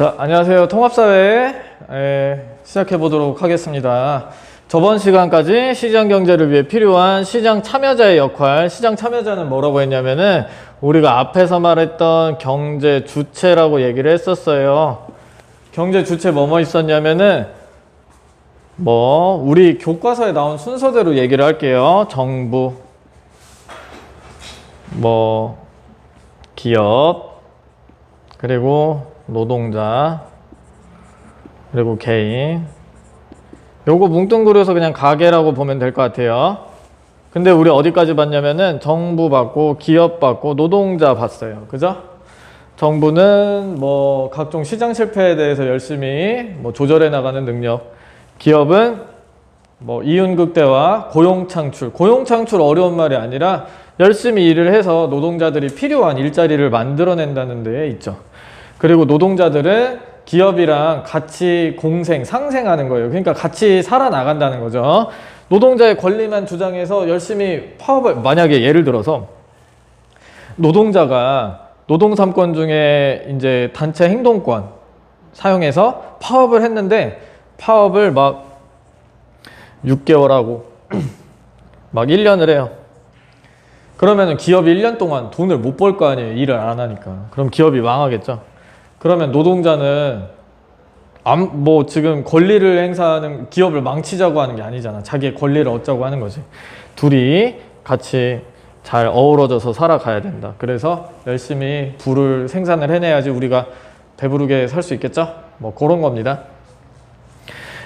자, 안녕하세요. 통합사회 시작해 보도록 하겠습니다. 저번 시간까지 시장 경제를 위해 필요한 시장 참여자의 역할, 시장 참여자는 뭐라고 했냐면은 우리가 앞에서 말했던 경제 주체라고 얘기를 했었어요. 경제 주체 뭐뭐 있었냐면은 우리 교과서에 나온 순서대로 얘기를 할게요. 정부, 기업, 그리고 노동자, 그리고 개인. 요거 뭉뚱그려서 그냥 가계라고 보면 될 것 같아요. 근데 우리 어디까지 봤냐면은 정부 봤고 기업 봤고 노동자 봤어요. 그죠? 정부는 각종 시장 실패에 대해서 열심히 조절해 나가는 능력. 기업은 이윤 극대화, 고용 창출. 고용 창출 어려운 말이 아니라 열심히 일을 해서 노동자들이 필요한 일자리를 만들어낸다는 데에 있죠. 그리고 노동자들은 기업이랑 같이 공생, 상생하는 거예요. 그러니까 같이 살아나간다는 거죠. 노동자의 권리만 주장해서 열심히 파업을, 만약에 예를 들어서 노동자가 노동 3권 중에 이제 단체 행동권 사용해서 파업을 했는데 파업을 6개월 하고 1년을 해요. 그러면 기업이 1년 동안 돈을 못 벌 거 아니에요. 일을 안 하니까. 그럼 기업이 망하겠죠. 그러면 노동자는 지금 권리를 행사하는, 기업을 망치자고 하는 게 아니잖아. 자기의 권리를 얻자고 하는 거지. 둘이 같이 잘 어우러져서 살아가야 된다. 그래서 열심히 부를 생산을 해내야지 우리가 배부르게 살 수 있겠죠? 그런 겁니다.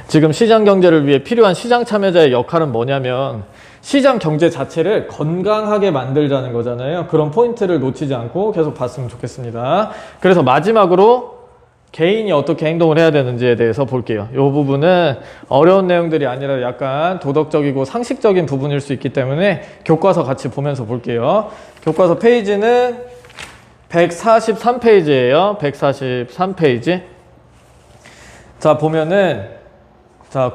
지금 시장 경제를 위해 필요한 시장 참여자의 역할은 뭐냐면 시장 경제 자체를 건강하게 만들자는 거잖아요. 그런 포인트를 놓치지 않고 계속 봤으면 좋겠습니다. 그래서 마지막으로 개인이 어떻게 행동을 해야 되는지에 대해서 볼게요. 이 부분은 어려운 내용들이 아니라 약간 도덕적이고 상식적인 부분일 수 있기 때문에 교과서 같이 보면서 볼게요. 교과서 페이지는 143페이지예요. 143페이지. 자, 보면은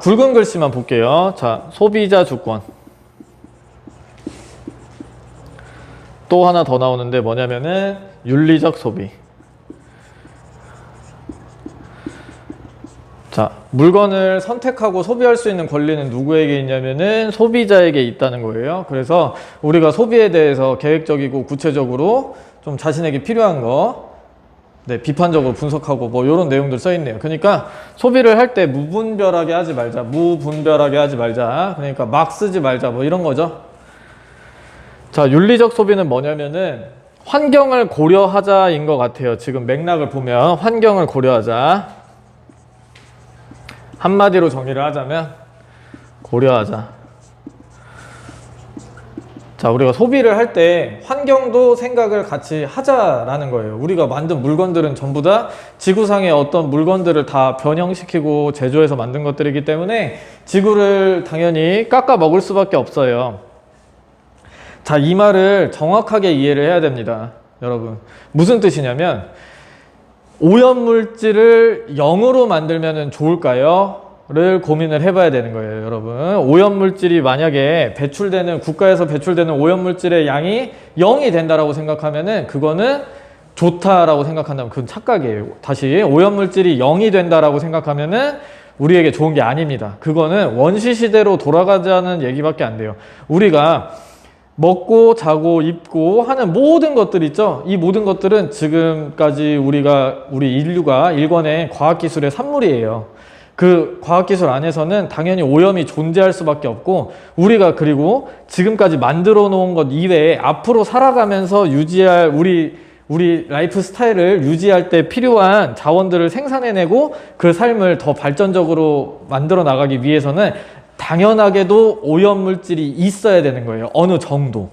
굵은 글씨만 볼게요. 자, 소비자 주권. 또 하나 더 나오는데 뭐냐면은 윤리적 소비. 자, 물건을 선택하고 소비할 수 있는 권리는 누구에게 있냐면은 소비자에게 있다는 거예요. 그래서 우리가 소비에 대해서 계획적이고 구체적으로 좀 자신에게 필요한 거 비판적으로 분석하고 이런 내용들 써 있네요. 그러니까 소비를 할 때 무분별하게 하지 말자. 무분별하게 하지 말자. 그러니까 막 쓰지 말자. 이런 거죠. 자, 윤리적 소비는 뭐냐면은 환경을 고려하자인 것 같아요. 지금 맥락을 보면 환경을 고려하자. 한마디로 정의를 하자면 고려하자. 자, 우리가 소비를 할 때 환경도 생각을 같이 하자라는 거예요. 우리가 만든 물건들은 전부 다 지구상의 어떤 물건들을 다 변형시키고 제조해서 만든 것들이기 때문에 지구를 당연히 깎아 먹을 수밖에 없어요. 자, 이 말을 정확하게 이해를 해야 됩니다. 여러분, 무슨 뜻이냐면 오염물질을 0으로 만들면 좋을까요? 를 고민을 해봐야 되는 거예요. 여러분, 오염물질이 만약에 국가에서 배출되는 오염물질의 양이 0이 된다라고 생각하면은 그거는 좋다라고 생각한다면 그건 착각이에요. 다시, 오염물질이 0이 된다라고 생각하면은 우리에게 좋은 게 아닙니다. 그거는 원시시대로 돌아가자는 얘기밖에 안 돼요. 우리가 먹고 자고 입고 하는 모든 것들 있죠. 이 모든 것들은 지금까지 우리 인류가 일궈낸 과학기술의 산물이에요. 그 과학기술 안에서는 당연히 오염이 존재할 수밖에 없고 우리가 그리고 지금까지 만들어 놓은 것 이외에 앞으로 살아가면서 유지할 우리 라이프 스타일을 유지할 때 필요한 자원들을 생산해내고 그 삶을 더 발전적으로 만들어 나가기 위해서는 당연하게도 오염물질이 있어야 되는 거예요. 어느 정도.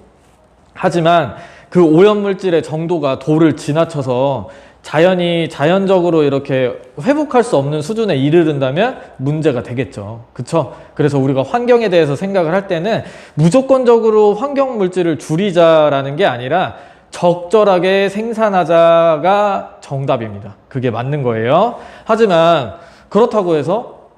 하지만 그 오염물질의 정도가 도를 지나쳐서 자연적으로 이렇게 회복할 수 없는 수준에 이르른다면 문제가 되겠죠. 그쵸? 그래서 우리가 환경에 대해서 생각을 할 때는 무조건적으로 환경물질을 줄이자라는 게 아니라 적절하게 생산하자가 정답입니다. 그게 맞는 거예요. 하지만 그렇다고 해서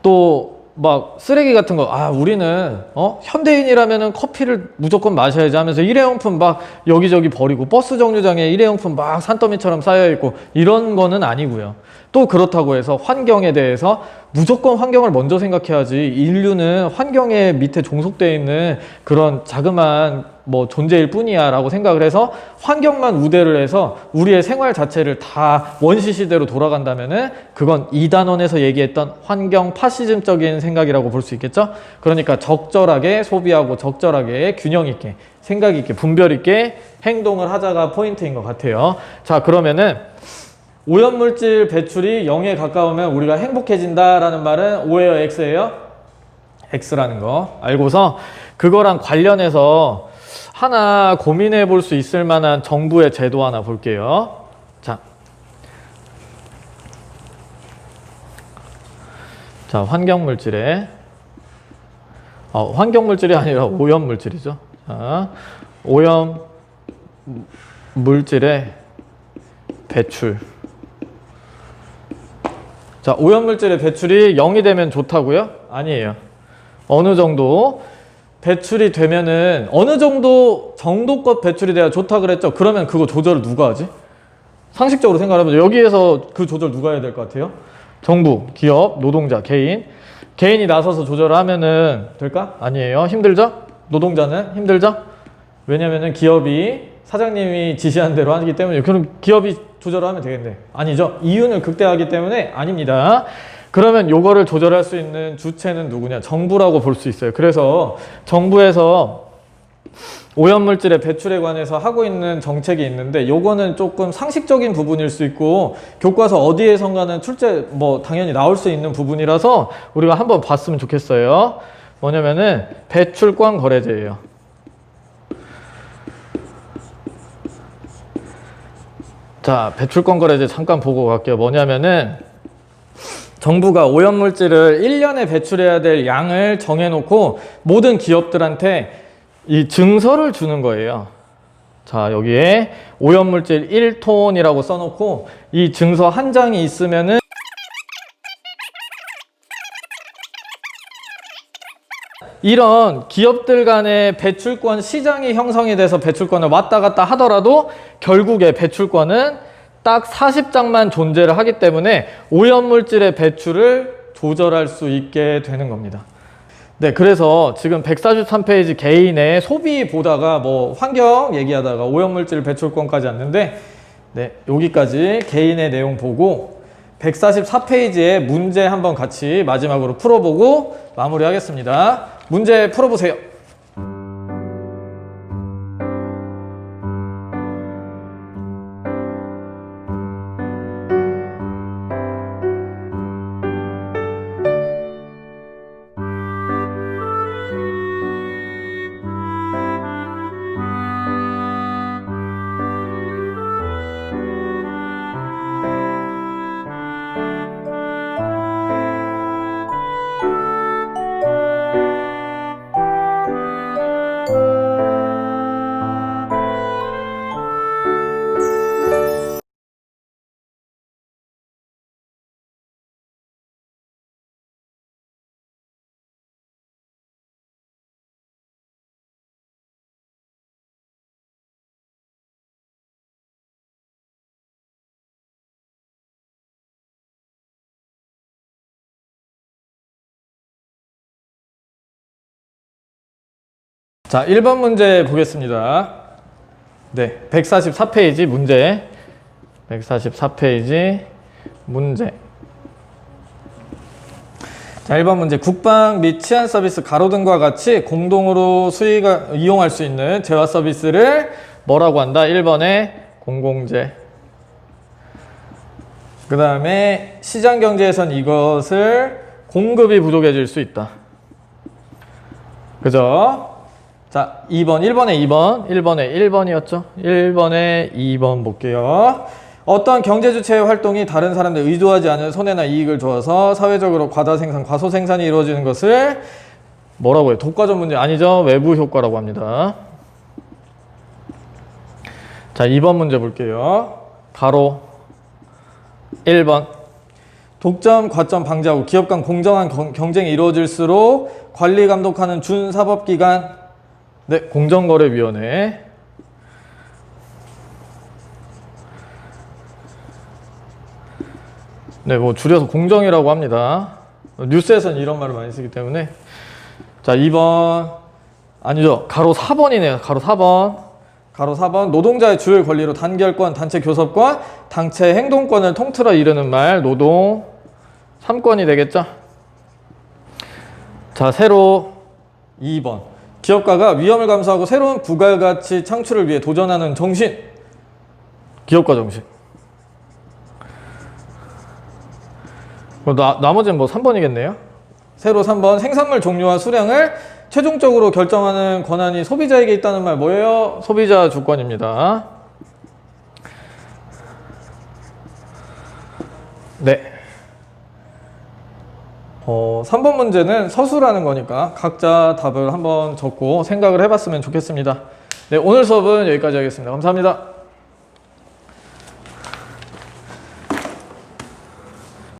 또 막 쓰레기 같은 거, 우리는 현대인이라면은 커피를 무조건 마셔야지 하면서 일회용품 막 여기저기 버리고 버스 정류장에 일회용품 막 산더미처럼 쌓여 있고 이런 거는 아니고요. 또 그렇다고 해서 환경에 대해서 무조건 환경을 먼저 생각해야지, 인류는 환경의 밑에 종속되어 있는 그런 자그마한 뭐 존재일 뿐이야 라고 생각을 해서 환경만 우대를 해서 우리의 생활 자체를 다 원시 시대로 돌아간다면은 그건 이단원에서 얘기했던 환경 파시즘적인 생각이라고 볼 수 있겠죠. 그러니까 적절하게 소비하고 적절하게 균형 있게 생각 있게 분별 있게 행동을 하자가 포인트인 것 같아요. 자, 그러면은 오염물질 배출이 0에 가까우면 우리가 행복해진다라는 말은 O예요, X예요? X라는 거 알고서 그거랑 관련해서 하나 고민해 볼 수 있을 만한 정부의 제도 하나 볼게요. 자, 환경물질에 환경물질이 아니라 오염물질이죠. 자, 오염물질의 배출. 자, 오염물질의 배출이 0이 되면 좋다고요? 아니에요. 어느 정도 배출이 되면은 어느 정도껏 배출이 돼야 좋다 그랬죠? 그러면 그거 조절을 누가 하지? 상식적으로 생각하면 여기에서 그 조절 누가 해야 될 것 같아요? 정부, 기업, 노동자, 개인이 나서서 조절을 하면은 될까? 아니에요. 힘들죠? 노동자는 힘들죠? 왜냐면은 기업이 사장님이 지시한 대로 하기 때문에. 그럼 기업이 조절을 하면 되겠네. 아니죠. 이윤을 극대화하기 때문에 아닙니다. 그러면 요거를 조절할 수 있는 주체는 누구냐? 정부라고 볼 수 있어요. 그래서 정부에서 오염물질의 배출에 관해서 하고 있는 정책이 있는데 요거는 조금 상식적인 부분일 수 있고 교과서 어디에선가는 당연히 나올 수 있는 부분이라서 우리가 한번 봤으면 좋겠어요. 뭐냐면은 배출권 거래제예요. 자, 배출권 거래제 잠깐 보고 갈게요. 뭐냐면은 정부가 오염물질을 1년에 배출해야 될 양을 정해놓고 모든 기업들한테 이 증서를 주는 거예요. 자, 여기에 오염물질 1톤이라고 써놓고 이 증서 한 장이 있으면은 이런 기업들 간의 배출권 시장이 형성이 돼서 배출권을 왔다 갔다 하더라도 결국에 배출권은 딱 40장만 존재를 하기 때문에 오염물질의 배출을 조절할 수 있게 되는 겁니다. 네, 그래서 지금 143페이지 개인의 소비 보다가 뭐 환경 얘기하다가 오염물질 배출권까지 왔는데, 네, 여기까지 개인의 내용 보고 144페이지에 문제 한번 같이 마지막으로 풀어보고 마무리하겠습니다. 문제 풀어보세요. 자, 1번 문제 보겠습니다. 네, 144페이지 문제. 144페이지 문제. 자, 1번 문제. 국방 및 치안 서비스 가로등과 같이 공동으로 이용할 수 있는 재화 서비스를 뭐라고 한다? 1번에 공공재. 그 다음에 시장 경제에선 이것을 공급이 부족해질 수 있다. 그죠? 자, 2번, 1번에 1번이었죠? 1번에 2번 볼게요. 어떤 경제 주체의 활동이 다른 사람들 의도하지 않은 손해나 이익을 줘서 사회적으로 과소 생산이 이루어지는 것을 뭐라고 해요? 독과점 문제 아니죠? 외부 효과라고 합니다. 자, 2번 문제 볼게요. 가로 1번. 독점, 과점 방지하고 기업 간 공정한 경쟁이 이루어질수록 관리 감독하는 준사법기관. 네, 공정거래위원회. 네, 뭐 줄여서 공정이라고 합니다. 뉴스에서는 이런 말을 많이 쓰기 때문에. 자, 2번. 아니죠. 가로 4번이네요. 가로 4번. 가로 4번. 노동자의 주요 권리로 단결권, 단체 교섭과 단체 행동권을 통틀어 이르는 말. 노동 3권이 되겠죠. 자, 세로 2번. 기업가가 위험을 감수하고 새로운 부가가치 창출을 위해 도전하는 정신. 기업가 정신. 나머지는 뭐 3번이겠네요. 세로 3번. 생산물 종류와 수량을 최종적으로 결정하는 권한이 소비자에게 있다는 말 뭐예요? 소비자 주권입니다. 네. 3번 문제는 서술하는 거니까 각자 답을 한번 적고 생각을 해봤으면 좋겠습니다. 네, 오늘 수업은 여기까지 하겠습니다. 감사합니다.